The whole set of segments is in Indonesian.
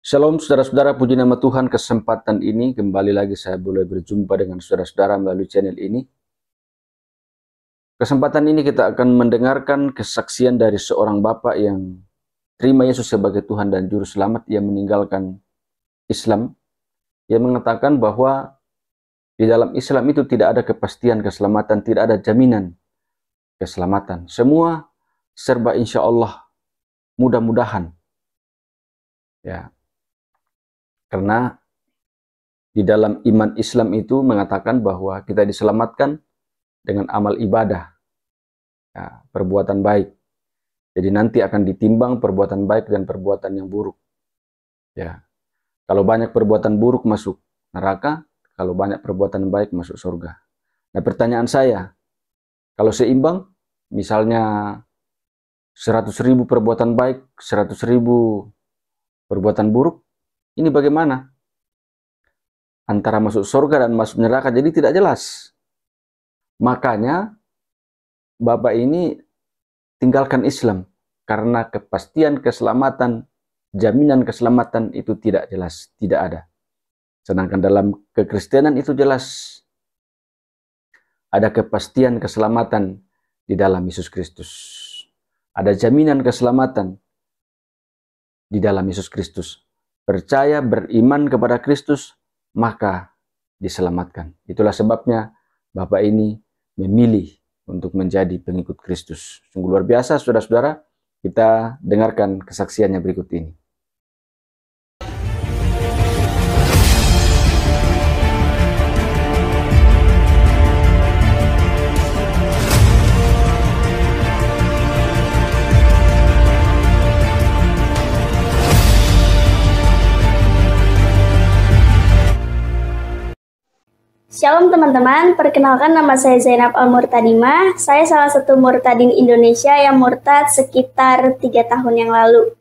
Shalom saudara-saudara, puji nama Tuhan. Kesempatan ini kembali lagi saya boleh berjumpa dengan saudara-saudara melalui channel ini. Kesempatan ini kita akan mendengarkan kesaksian dari seorang bapak yang terima Yesus sebagai Tuhan dan Juru Selamat. Ia meninggalkan Islam. Ia mengatakan bahwa di dalam Islam itu tidak ada kepastian keselamatan, tidak ada jaminan keselamatan. Semua serba insya Allah, mudah-mudahan. Ya, karena di dalam iman Islam itu mengatakan bahwa kita diselamatkan dengan amal ibadah, ya, perbuatan baik. Jadi nanti akan ditimbang perbuatan baik dan perbuatan yang buruk. Ya, kalau banyak perbuatan buruk masuk neraka, kalau banyak perbuatan baik masuk surga. Nah, pertanyaan saya, kalau seimbang, misalnya 100.000 perbuatan baik, 100.000 perbuatan buruk, ini bagaimana? Antara masuk surga dan masuk neraka, jadi tidak jelas. Makanya bapak ini tinggalkan Islam karena kepastian keselamatan, jaminan keselamatan itu tidak jelas, tidak ada. Sedangkan dalam kekristenan itu jelas. Ada kepastian keselamatan di dalam Yesus Kristus. Ada jaminan keselamatan di dalam Yesus Kristus. Percaya, beriman kepada Kristus, maka diselamatkan. Itulah sebabnya Bapak ini memilih untuk menjadi pengikut Kristus. Sungguh luar biasa, saudara-saudara. Kita dengarkan kesaksiannya berikut ini. Shalom teman-teman, perkenalkan nama saya Zainab Al-Murtadimah. Saya salah satu murtadin Indonesia yang murtad sekitar 3 tahun yang lalu.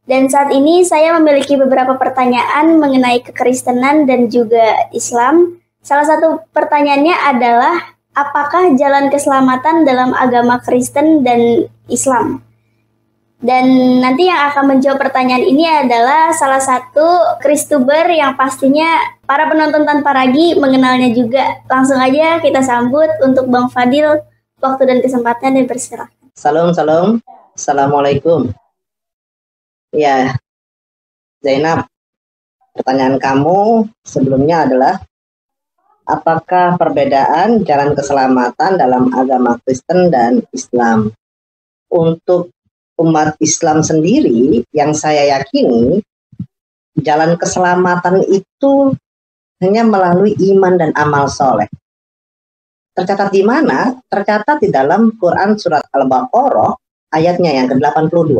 Dan saat ini saya memiliki beberapa pertanyaan mengenai kekristenan dan juga Islam. Salah satu pertanyaannya adalah, apakah jalan keselamatan dalam agama Kristen dan Islam? Dan nanti yang akan menjawab pertanyaan ini adalah salah satu Kristuber yang pastinya para penonton tanpa ragi mengenalnya juga. Langsung aja kita sambut untuk Bang Fadil, waktu dan kesempatan dan persilahkan. Salam. Assalamualaikum. Ya, Zainab, pertanyaan kamu sebelumnya adalah, apakah perbedaan jalan keselamatan dalam agama Kristen dan Islam? Untuk umat Islam sendiri, yang saya yakini, jalan keselamatan itu hanya melalui iman dan amal soleh. Tercatat di mana? Tercatat di dalam Quran surat Al-Baqarah ayatnya yang ke-82.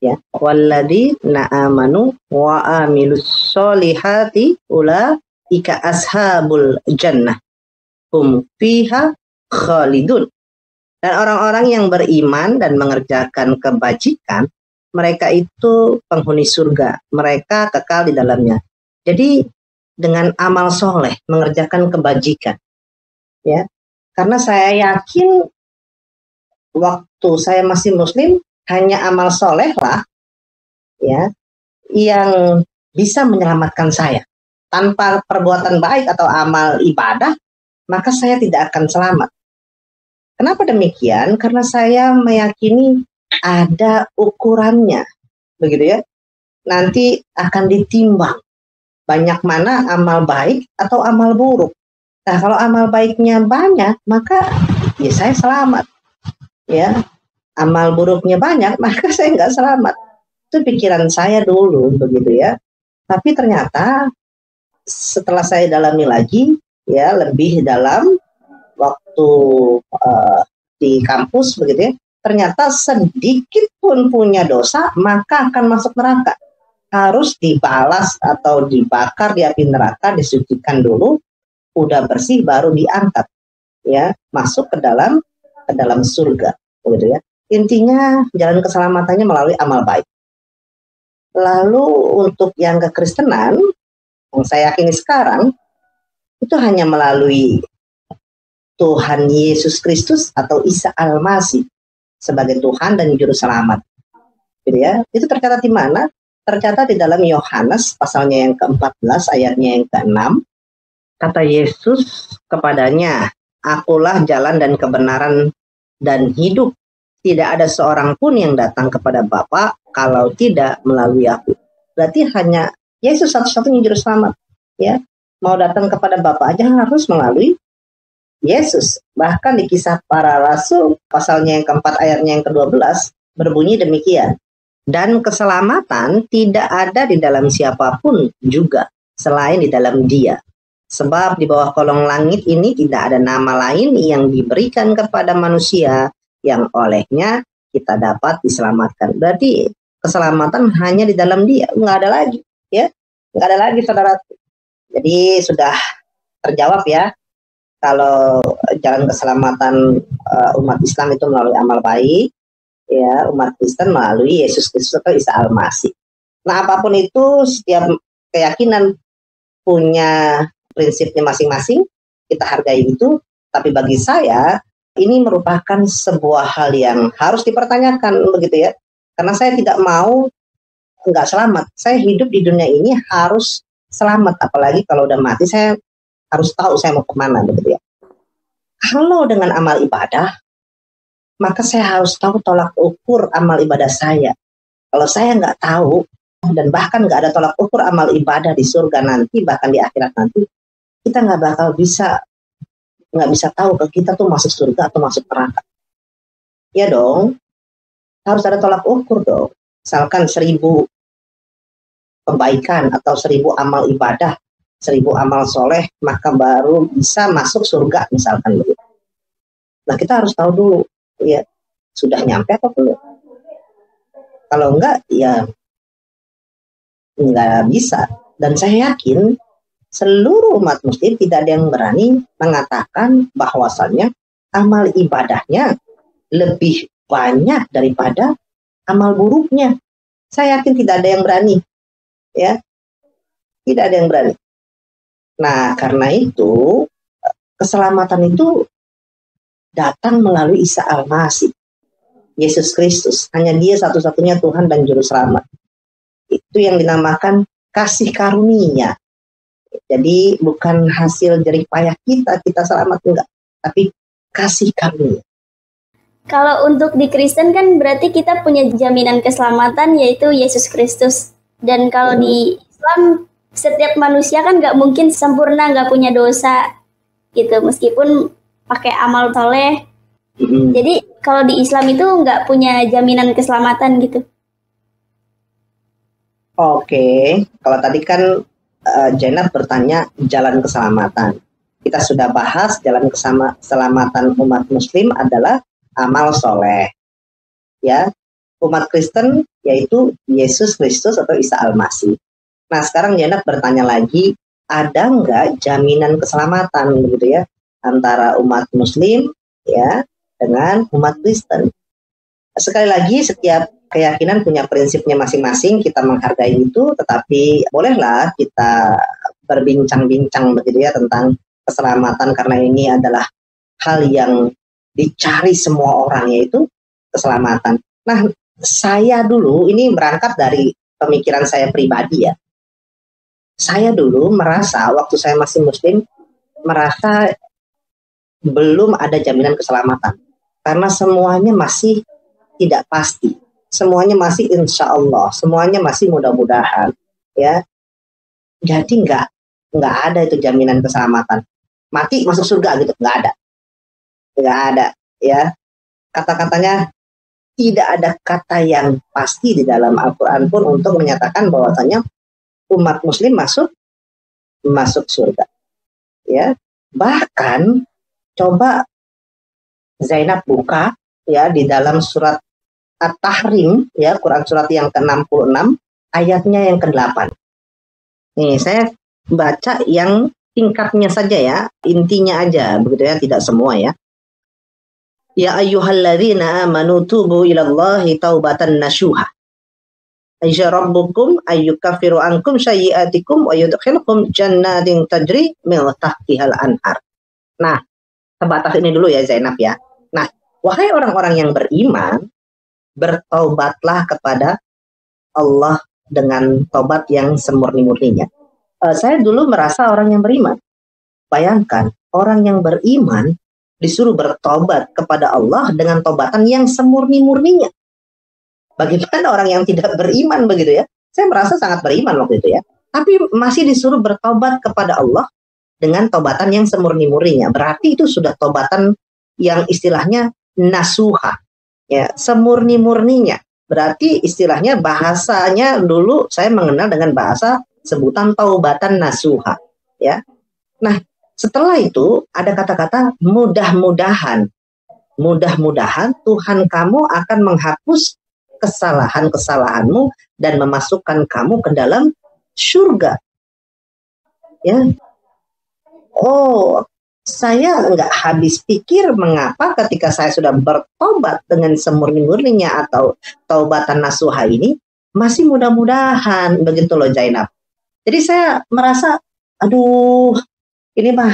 Ya, walladzina amanu wa amilus solihati ulaika ashabul jannah hum fiha khalidun. Dan orang-orang yang beriman dan mengerjakan kebajikan, mereka itu penghuni surga. Mereka kekal di dalamnya. Jadi dengan amal soleh, mengerjakan kebajikan. Ya, karena saya yakin waktu saya masih muslim, hanya amal soleh lah ya, yang bisa menyelamatkan saya. Tanpa perbuatan baik atau amal ibadah, maka saya tidak akan selamat. Kenapa demikian? Karena saya meyakini ada ukurannya, begitu ya. Nanti akan ditimbang banyak mana amal baik atau amal buruk. Nah, kalau amal baiknya banyak, maka ya saya selamat. Ya, amal buruknya banyak, maka saya nggak selamat. Itu pikiran saya dulu, begitu ya. Tapi ternyata setelah saya dalami lagi, ya lebih dalam, waktu di kampus begitu ya, ternyata sedikit pun punya dosa maka akan masuk neraka, harus dibalas atau dibakar di api neraka, disucikan dulu, udah bersih baru diangkat ya, masuk ke dalam surga begitu ya. Intinya jalan keselamatannya melalui amal baik. Lalu untuk yang kekristenan, yang saya yakini sekarang itu hanya melalui Tuhan Yesus Kristus atau Isa Al-Masih sebagai Tuhan dan Juru Selamat. Gitu ya. Itu tercatat di mana? tercatat di dalam Yohanes pasalnya yang ke-14 ayatnya yang ke-6, kata Yesus kepadanya, "Akulah jalan dan kebenaran dan hidup. Tidak ada seorang pun yang datang kepada Bapa kalau tidak melalui aku." Berarti hanya Yesus satu-satunya juru selamat. Ya, mau datang kepada Bapa aja harus melalui Yesus. Bahkan di Kisah Para Rasul pasalnya yang ke-4 ayatnya yang ke-12 berbunyi demikian. Dan keselamatan tidak ada di dalam siapapun juga selain di dalam Dia. Sebab di bawah kolong langit ini tidak ada nama lain yang diberikan kepada manusia yang olehnya kita dapat diselamatkan. Berarti keselamatan hanya di dalam Dia, nggak ada lagi, ya, nggak ada lagi, saudara. Jadi sudah terjawab ya. Kalau jalan keselamatan umat Islam itu melalui amal baik, ya, umat Kristen melalui Yesus Kristus atau Isa Al-Masih. Nah, apapun itu, setiap keyakinan punya prinsipnya masing-masing, kita hargai itu. Tapi bagi saya, ini merupakan sebuah hal yang harus dipertanyakan, begitu ya. Karena saya tidak mau nggak selamat. Saya hidup di dunia ini harus selamat, apalagi kalau udah mati, saya harus tahu saya mau kemana, begitu ya. Kalau dengan amal ibadah, maka saya harus tahu tolak ukur amal ibadah saya. Kalau saya nggak tahu, dan bahkan nggak ada tolak ukur amal ibadah di surga nanti, bahkan di akhirat nanti, kita nggak bisa tahu ke kita tuh masuk surga atau masuk neraka. Ya dong, harus ada tolak ukur dong. Misalkan 1000 kebaikan atau 1000 amal ibadah, 1000 amal soleh, maka baru bisa masuk surga misalkan begitu. Nah, kita harus tahu dulu, ya, sudah nyampe apa belum? Kalau enggak, ya enggak bisa. Dan saya yakin seluruh umat muslim tidak ada yang berani mengatakan bahwasannya amal ibadahnya lebih banyak daripada amal buruknya. Saya yakin tidak ada yang berani, ya, tidak ada yang berani. Nah, karena itu keselamatan itu datang melalui Isa Al-Masih, Yesus Kristus. Hanya Dia satu-satunya Tuhan dan Juru Selamat. Itu yang dinamakan kasih karunia. Jadi bukan hasil jerih payah kita selamat, enggak. Tapi kasih karunia. Kalau untuk di Kristen kan berarti kita punya jaminan keselamatan yaitu Yesus Kristus. Dan kalau di Islam, setiap manusia kan nggak mungkin sempurna, nggak punya dosa gitu. Meskipun pakai amal soleh. Jadi kalau di Islam itu nggak punya jaminan keselamatan gitu. Oke, kalau tadi kan Jainab bertanya jalan keselamatan. Kita sudah bahas jalan keselamatan umat muslim adalah amal soleh. Ya, umat Kristen yaitu Yesus Kristus atau Isa Al-Masih. Nah, sekarang Jainab bertanya lagi, ada nggak jaminan keselamatan begitu ya antara umat muslim ya dengan umat Kristen? Sekali lagi, setiap keyakinan punya prinsipnya masing-masing, kita menghargai itu, tetapi bolehlah kita berbincang-bincang begitu ya tentang keselamatan, karena ini adalah hal yang dicari semua orang, yaitu keselamatan. Nah, saya dulu ini berangkat dari pemikiran saya pribadi ya. Saya dulu merasa waktu saya masih muslim, merasa belum ada jaminan keselamatan. Karena semuanya masih tidak pasti. Semuanya masih insya Allah. Semuanya masih mudah-mudahan. Ya. Jadi nggak ada itu jaminan keselamatan. Mati masuk surga gitu, nggak ada. Nggak ada. Ya. Kata-katanya tidak ada kata yang pasti di dalam Al-Quran pun untuk menyatakan bahwasanya umat muslim masuk surga. Ya. Bahkan coba Zainab buka ya di dalam surat At-Tahrim ya, Quran surat yang ke-66 ayatnya yang ke-8. Nih, saya baca yang tingkatnya saja ya, intinya aja begitu ya, tidak semua ya. Ya ayyuhalladzina amanu tubu ilallahi taubatan nasuha. Ayya rabbukum ayyukaffiru ankum sayyi'atikum wa yudkhilkum jannatin tajri min tahtihal anhar. Nah, sebatas ini dulu ya Zainab ya. Nah, wahai orang-orang yang beriman, bertaubatlah kepada Allah dengan tobat yang semurni-murninya. Saya dulu merasa orang yang beriman. Bayangkan, orang yang beriman disuruh bertobat kepada Allah dengan tobatan yang semurni-murninya. Bagaimana orang yang tidak beriman begitu ya? Saya merasa sangat beriman waktu itu ya. Tapi masih disuruh bertobat kepada Allah dengan tobatan yang semurni-murninya. Berarti itu sudah tobatan yang istilahnya nasuha. Ya, semurni-murninya. Berarti istilahnya bahasanya dulu saya mengenal dengan bahasa sebutan taubatan nasuha. Ya. Nah, setelah itu ada kata-kata mudah-mudahan. Mudah-mudahan Tuhan kamu akan menghapus kesalahan-kesalahanmu dan memasukkan kamu ke dalam surga. Ya. Oh, saya nggak habis pikir mengapa ketika saya sudah bertobat dengan semurni-murninya atau taubatan nasuha ini masih mudah-mudahan begitu loh Zainab. Jadi saya merasa, aduh, ini mah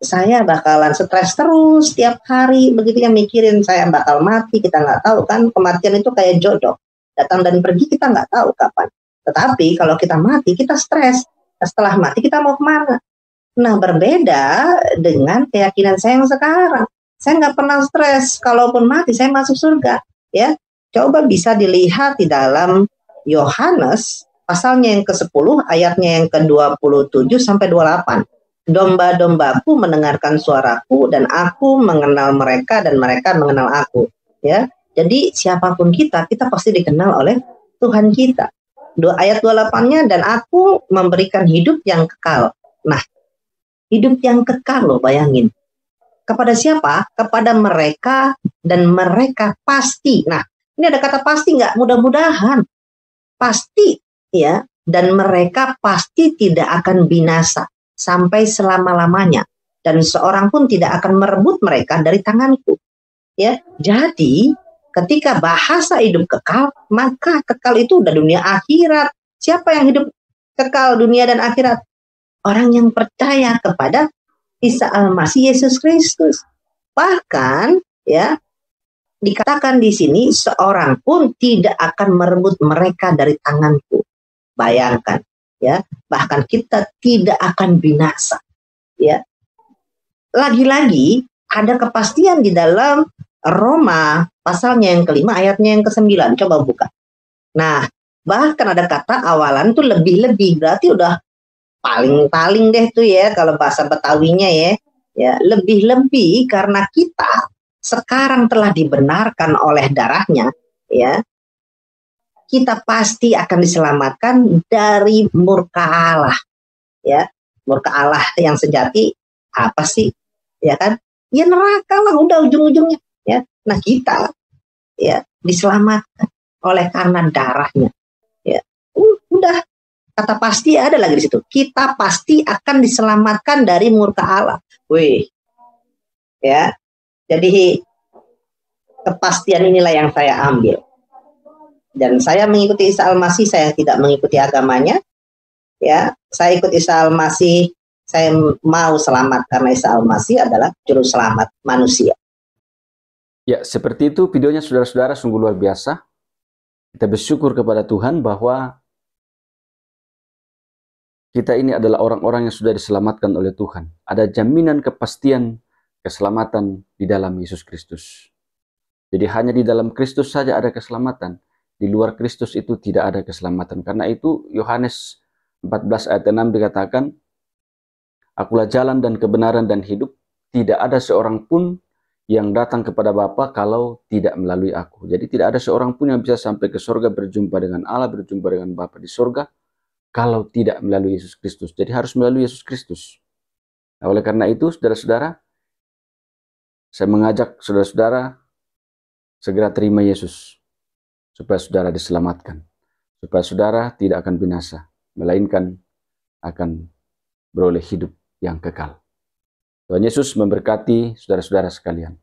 saya bakalan stres terus tiap hari begitu ya, mikirin saya bakal mati, kita nggak tahu kan, kematian itu kayak jodoh, datang dan pergi kita nggak tahu kapan. Tetapi kalau kita mati kita stres, setelah mati kita mau kemana? Nah, berbeda dengan keyakinan saya yang sekarang. Saya nggak pernah stres. Kalaupun mati, saya masuk surga. Ya, coba bisa dilihat di dalam Yohanes pasalnya yang ke-10, ayatnya yang ke-27 sampai 28. Domba-dombaku mendengarkan suaraku dan aku mengenal mereka dan mereka mengenal aku. Ya, jadi siapapun kita pasti dikenal oleh Tuhan kita. Ayat 28-nya, dan aku memberikan hidup yang kekal. Nah, hidup yang kekal loh, bayangin. Kepada siapa? Kepada mereka dan mereka pasti. Nah, ini ada kata pasti nggak? Mudah-mudahan. Pasti ya. Dan mereka pasti tidak akan binasa sampai selama-lamanya. Dan seorang pun tidak akan merebut mereka dari tanganku. Ya, jadi ketika bahasa hidup kekal, maka kekal itu udah dunia akhirat. Siapa yang hidup kekal dunia dan akhirat? Orang yang percaya kepada Isa Al-Masih Yesus Kristus. Bahkan ya dikatakan di sini seorang pun tidak akan merebut mereka dari tanganku. Bayangkan ya, bahkan kita tidak akan binasa. Ya. Lagi-lagi ada kepastian di dalam Roma pasalnya yang ke-5 ayatnya yang ke-9. Coba buka. Nah, bahkan ada kata awalan itu lebih-lebih, berarti udah paling-paling deh tuh ya kalau bahasa Betawinya ya lebih-lebih karena kita sekarang telah dibenarkan oleh darahnya ya, kita pasti akan diselamatkan dari murka Allah ya. Murka Allah yang sejati apa sih ya kan, ya neraka lah udah ujung-ujungnya ya. Nah kita ya diselamatkan oleh karena darahnya ya, udah. Kata pasti ada lagi di situ. Kita pasti akan diselamatkan dari murka Allah. Wih. Ya. Jadi kepastian inilah yang saya ambil. Dan saya mengikuti Isa Al-Masih, saya tidak mengikuti agamanya. Ya, saya ikut Isa Al-Masih, saya mau selamat karena Isa Al-Masih adalah juru selamat manusia. Ya, seperti itu videonya saudara-saudara, sungguh luar biasa. Kita bersyukur kepada Tuhan bahwa kita ini adalah orang-orang yang sudah diselamatkan oleh Tuhan. Ada jaminan kepastian keselamatan di dalam Yesus Kristus. Jadi hanya di dalam Kristus saja ada keselamatan. Di luar Kristus itu tidak ada keselamatan. Karena itu Yohanes 14 ayat 6 dikatakan, Akulah jalan dan kebenaran dan hidup. Tidak ada seorang pun yang datang kepada Bapa kalau tidak melalui aku. Jadi tidak ada seorang pun yang bisa sampai ke surga, berjumpa dengan Allah, berjumpa dengan Bapa di surga, kalau tidak melalui Yesus Kristus. Jadi harus melalui Yesus Kristus. Nah, oleh karena itu, saudara-saudara, saya mengajak saudara-saudara segera terima Yesus, supaya saudara diselamatkan, supaya saudara tidak akan binasa, melainkan akan beroleh hidup yang kekal. Tuhan Yesus memberkati saudara-saudara sekalian.